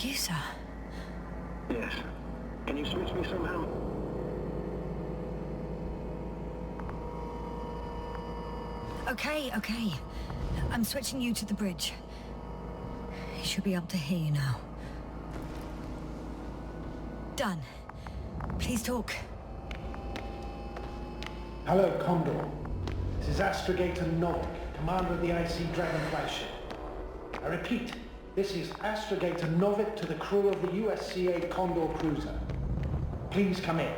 You, sir? Yes. Can you switch me somehow? Okay. I'm switching you to the bridge. He should be able to hear you now. Done. Please talk. Hello, Condor. This is Astrogator Novick, commander of the IC Dragonfly ship. I repeat, this is Astrogator Novick to the crew of the USCA Condor cruiser. Please come in.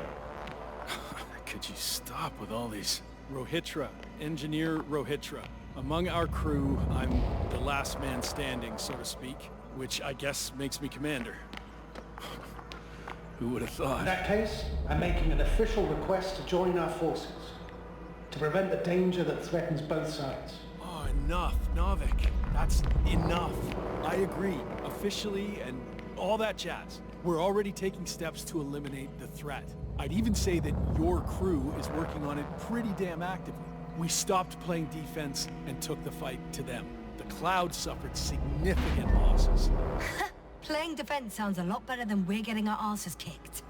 Could you stop with all these? Rohitra, Engineer Rohitra. Among our crew, I'm the last man standing, so to speak, which I guess makes me commander. Who would have thought? In that case, I'm making an official request to join our forces, to prevent the danger that threatens both sides. Oh, enough, Novick. That's enough. I agree, officially and all that jazz. We're already taking steps to eliminate the threat. I'd even say that your crew is working on it pretty damn actively. We stopped playing defense and took the fight to them. The Cloud suffered significant losses. Playing defense sounds a lot better than we're getting our asses kicked.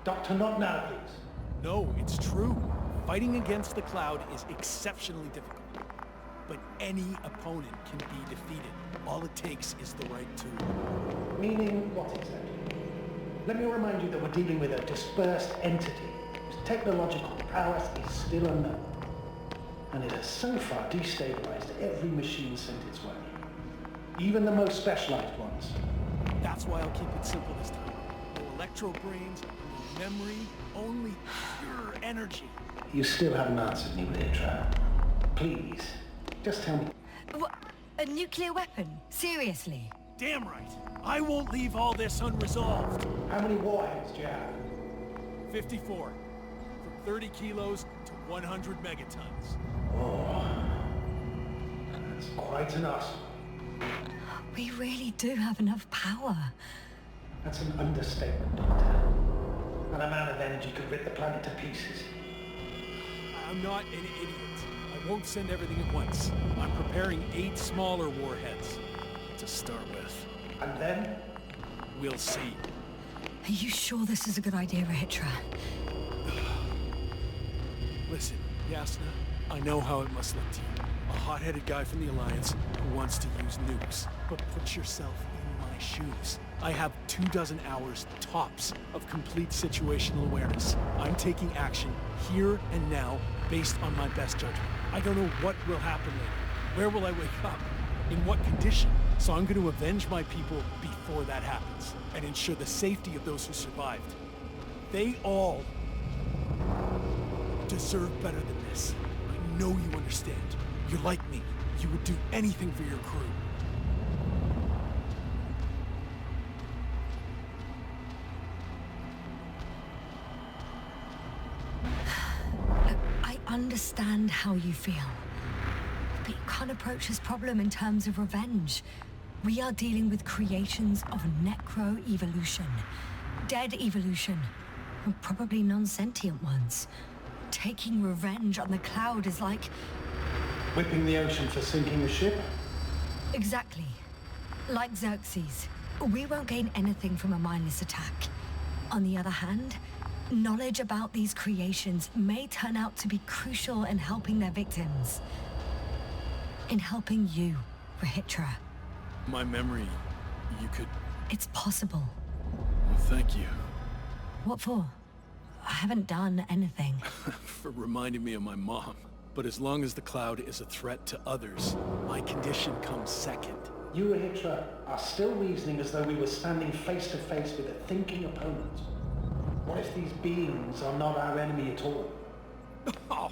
Doctor, not now, please. No, it's true. Fighting against the Cloud is exceptionally difficult. But any opponent can be defeated. All it takes is the right tool. Meaning what exactly? Let me remind you that we're dealing with a dispersed entity whose technological prowess is still unknown. And it has so far destabilized every machine sent its way. Even the most specialized ones. That's why I'll keep it simple this time. No electro brains, no memory, only pure energy. You still haven't answered me, Rohitra. Please, just tell me. What? A nuclear weapon? Seriously? Damn right. I won't leave all this unresolved. How many warheads do you have? 54. From 30 kilos to 100 megatons. Oh, that's quite an arsenal. We really do have enough power. That's an understatement, Doctor. An amount of energy could rip the planet to pieces. I'm not an idiot. I won't send everything at once. I'm preparing 8 smaller warheads to start with. And then? We'll see. Are you sure this is a good idea, Rohitra? Listen, Yasna, I know how it must look to you. A hot-headed guy from the Alliance who wants to use nukes. But put yourself in my shoes. I have 24 hours tops of complete situational awareness. I'm taking action here and now based on my best judgment. I don't know what will happen later. Where will I wake up? In what condition? So I'm going to avenge my people before that happens and ensure the safety of those who survived. They all deserve better than this. I know you understand. You're like me. You would do anything for your crew. Look, I understand how you feel. But you can't approach this problem in terms of revenge. We are dealing with creations of necro-evolution. Dead evolution. And probably non-sentient ones. Taking revenge on the Cloud is like... Whipping the ocean for sinking a ship? Exactly. Like Xerxes. We won't gain anything from a mindless attack. On the other hand, knowledge about these creations may turn out to be crucial in helping their victims. In helping you, Rohitra. My memory, you could... It's possible. Well, thank you. What for? I haven't done anything. For reminding me of my mom. But as long as the Cloud is a threat to others, my condition comes second. You, Rohitra, are still reasoning as though we were standing face to face with a thinking opponent. What if these beings are not our enemy at all? Oh,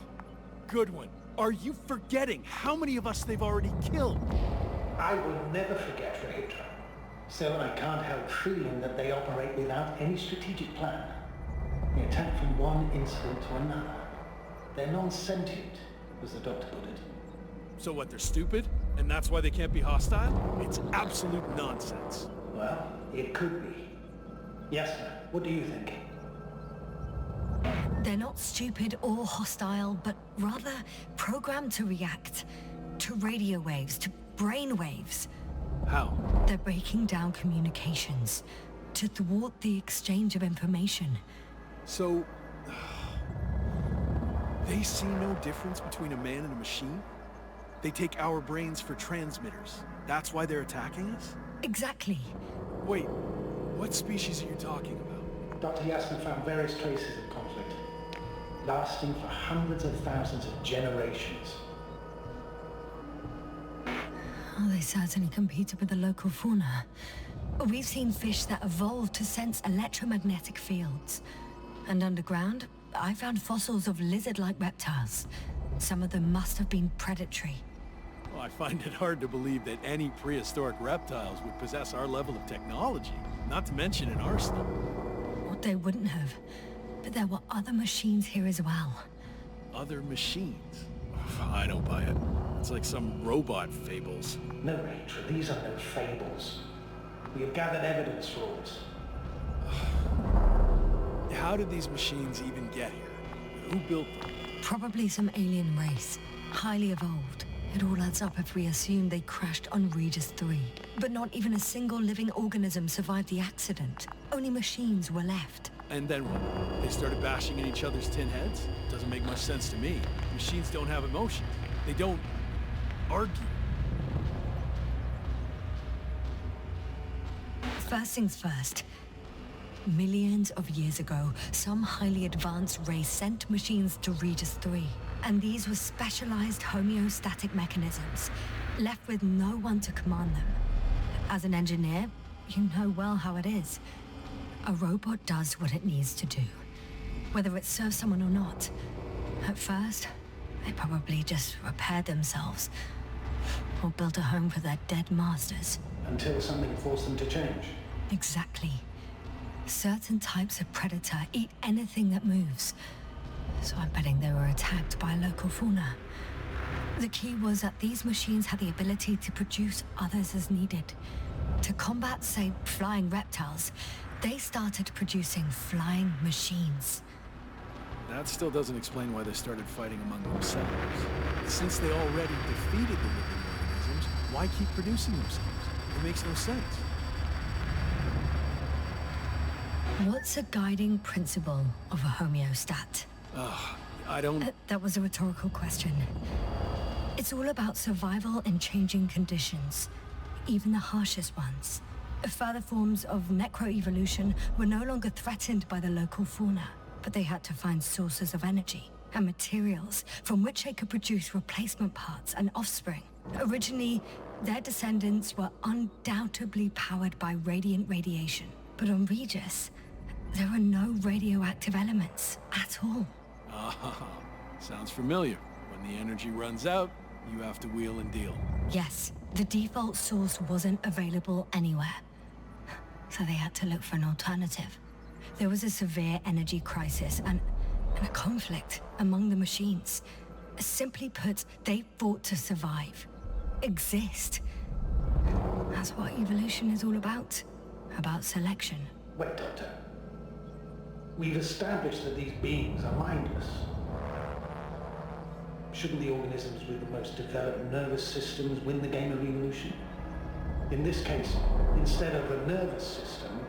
good one. Are you forgetting how many of us they've already killed? I will never forget, Rohitra. So I can't help feeling that they operate without any strategic plan. They attack from one incident to another. They're non-sentient, as the doctor put it. So what, they're stupid? And that's why they can't be hostile? It's absolute nonsense. Well, it could be. Yes, sir. What do you think? They're not stupid or hostile, but rather programmed to react. To radio waves, to brain waves. How? They're breaking down communications to thwart the exchange of information. So... they see no difference between a man and a machine? They take our brains for transmitters. That's why they're attacking us? Exactly. Wait, what species are you talking about? Dr. Yasna found various traces of conflict, lasting for hundreds of thousands of generations. Oh, they certainly competed with the local fauna. We've seen fish that evolved to sense electromagnetic fields. And underground, I found fossils of lizard-like reptiles. Some of them must have been predatory. Well, I find it hard to believe that any prehistoric reptiles would possess our level of technology, not to mention an arsenal. Well, they wouldn't have. But there were other machines here as well. Other machines? I don't buy it. It's like some robot fables. No, Rachel, these are no fables. We have gathered evidence for all this. How did these machines even get here? Who built them? Probably some alien race. Highly evolved. It all adds up if we assume they crashed on Regis 3. But not even a single living organism survived the accident. Only machines were left. And then what? They started bashing in each other's tin heads? Doesn't make much sense to me. Machines don't have emotions. They don't argue. First things first. Millions of years ago, some highly advanced race sent machines to Regis 3. And these were specialized homeostatic mechanisms, left with no one to command them. As an engineer, you know well how it is. A robot does what it needs to do, whether it serves someone or not. At first, they probably just repaired themselves, or built a home for their dead masters. Until something forced them to change. Exactly. Certain types of predator eat anything that moves. So I'm betting they were attacked by local fauna. The key was that these machines had the ability to produce others as needed. To combat, say, flying reptiles, they started producing flying machines. That still doesn't explain why they started fighting among themselves. Since they already defeated the living organisms, why keep producing themselves? It makes no sense. What's a guiding principle of a homeostat? I don't... That was a rhetorical question. It's all about survival in changing conditions, even the harshest ones. Further forms of necroevolution were no longer threatened by the local fauna, but they had to find sources of energy and materials from which they could produce replacement parts and offspring. Originally, their descendants were undoubtedly powered by radiant radiation. But on Regis, there are no radioactive elements at all. Ah, sounds familiar. When the energy runs out, you have to wheel and deal. Yes, the default source wasn't available anywhere. So they had to look for an alternative. There was a severe energy crisis and a conflict among the machines. Simply put, they fought to survive. Exist. That's what evolution is all about. About selection. Wait, Doctor. We've established that these beings are mindless. Shouldn't the organisms with the most developed nervous systems win the game of evolution? In this case, instead of a nervous system,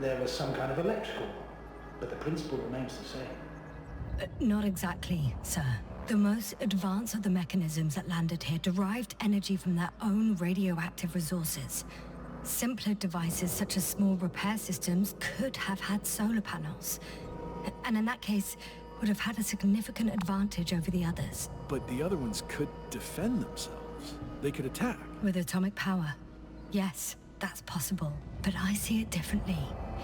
there was some kind of electrical one, but the principle remains the same. Not exactly, sir. The most advanced of the mechanisms that landed here derived energy from their own radioactive resources. Simpler devices such as small repair systems could have had solar panels. And in that case, would have had a significant advantage over the others. But the other ones could defend themselves. They could attack. With atomic power, yes, that's possible. But I see it differently.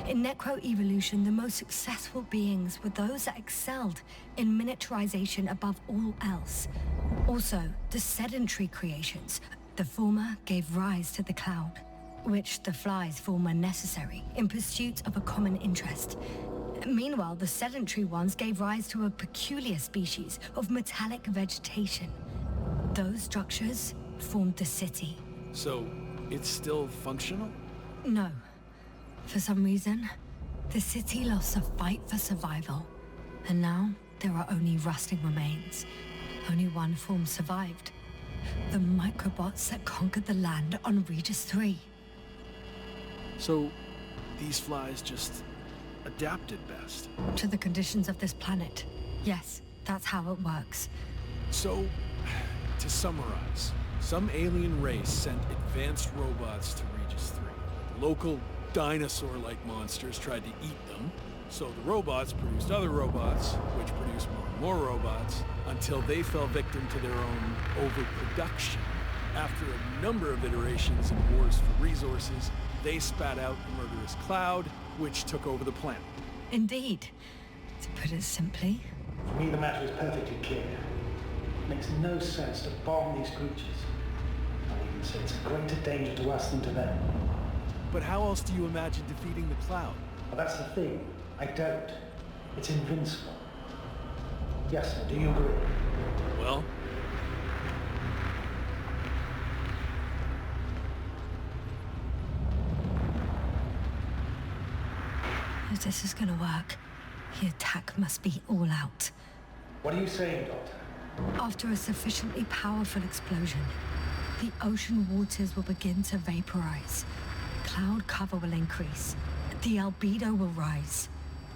In necroevolution, the most successful beings were those that excelled in miniaturization above all else. Also, the sedentary creations. The former gave rise to the cloud, which the flies form when necessary, in pursuit of a common interest. Meanwhile, the sedentary ones gave rise to a peculiar species of metallic vegetation. Those structures formed the city. So, it's still functional? No. For some reason, the city lost the fight for survival. And now, there are only rusting remains. Only one form survived. the microbots that conquered the land on Regis 3. So, these flies just adapted best. To the conditions of this planet. Yes, that's how it works. So, to summarize, some alien race sent advanced robots to Regis 3. Local dinosaur-like monsters tried to eat them, so the robots produced other robots, which produced more and more robots, until they fell victim to their own overproduction. After a number of iterations and wars for resources, they spat out a murderous cloud, which took over the planet. Indeed. To put it simply, For me, the matter is perfectly clear. It makes no sense to bomb these creatures. I'll even say it's a greater danger to us than to them. But how else do you imagine defeating the cloud? But that's the thing. I don't. It's invincible. Yes, sir, do you agree? Well, if this is gonna work, the attack must be all out. What are you saying, Doctor? After a sufficiently powerful explosion, the ocean waters will begin to vaporize. Cloud cover will increase, the albedo will rise,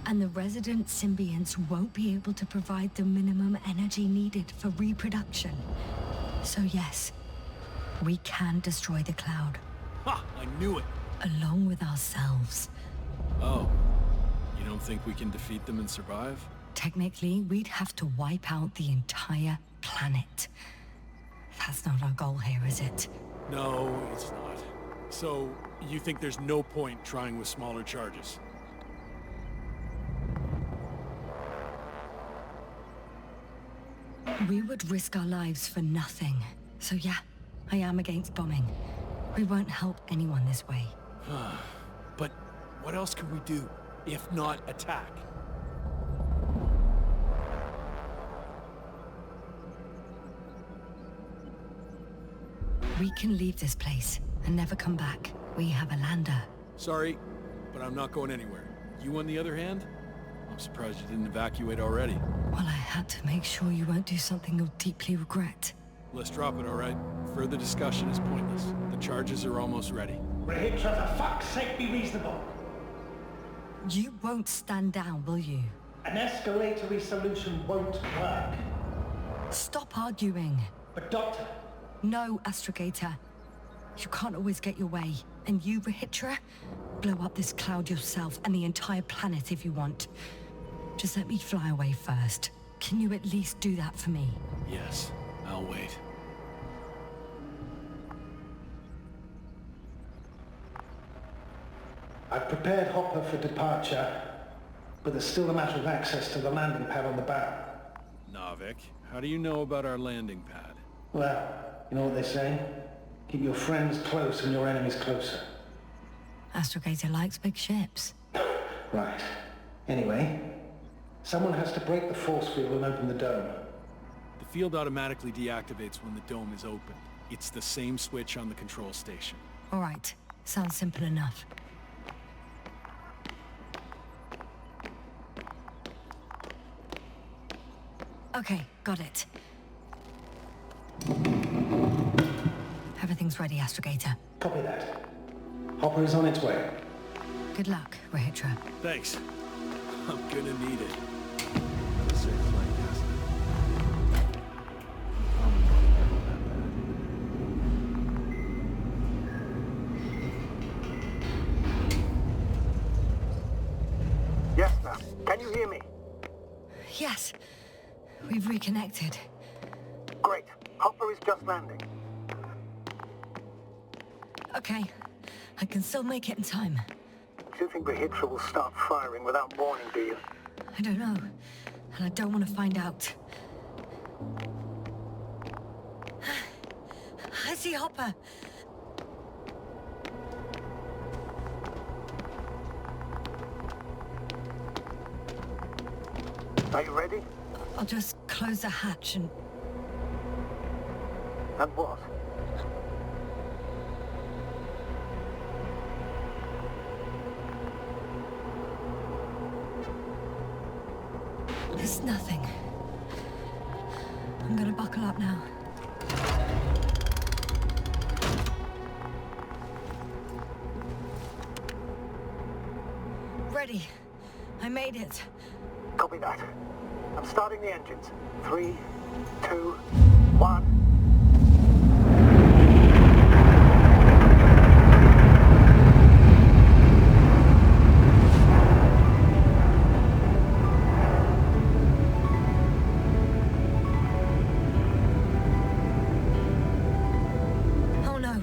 and the resident symbionts won't be able to provide the minimum energy needed for reproduction. So yes, we can destroy the cloud, ha! I knew it! along with ourselves. Oh, you don't think we can defeat them and survive? Technically, we'd have to wipe out the entire planet. That's not our goal here, is it? No, it's not. So, you think there's no point trying with smaller charges? We would risk our lives for nothing. So yeah, I am against bombing. We won't help anyone this way. But what else can we do, if not attack? We can leave this place and never come back. We have a lander. Sorry, but I'm not going anywhere. You, on the other hand? I'm surprised you didn't evacuate already. Well, I had to make sure you won't do something you'll deeply regret. Let's drop it, all right? Further discussion is pointless. The charges are almost ready. Rahitra, for fuck's sake, be reasonable. You won't stand down, will you? An escalatory solution won't work. Stop arguing. But Doctor, No, Astrogator. You can't always get your way. And you, Rahitra, blow up this cloud yourself and the entire planet if you want. Just let me fly away first. Can you at least do that for me? Yes, I'll wait. I've prepared Hopper for departure, but there's still a matter of access to the landing pad on the bow. Navik, how do you know about our landing pad? Well, you know what they say? Keep your friends close and your enemies closer. Astrogator likes big ships. Right. Anyway, someone has to break the force field and open the dome. The field automatically deactivates when the dome is opened. It's the same switch on the control station. All right. Sounds simple enough. Okay, got it. Everything's ready, Astrogator. Copy that. Hopper is on its way. Good luck, Rahitra. Thanks. I'm gonna need it. Yes, sir. Can you hear me? Yes, we've reconnected. Great. Hopper is just landing. Okay, I can still make it in time. Do you think Rahitra will start firing without warning, do you? I don't know, and I don't want to find out. I see Hopper. Are you ready? I'll just close the hatch and... And what? It's nothing. I'm gonna buckle up now. Ready. I made it. Copy that. I'm starting the engines. 3, 2, 1. Oh no.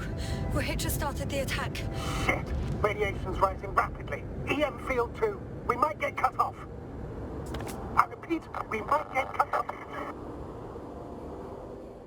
Rohit just started the attack. Shit! Radiation's rising rapidly. EM field 2. We might get cut off. I repeat, we might get cut off.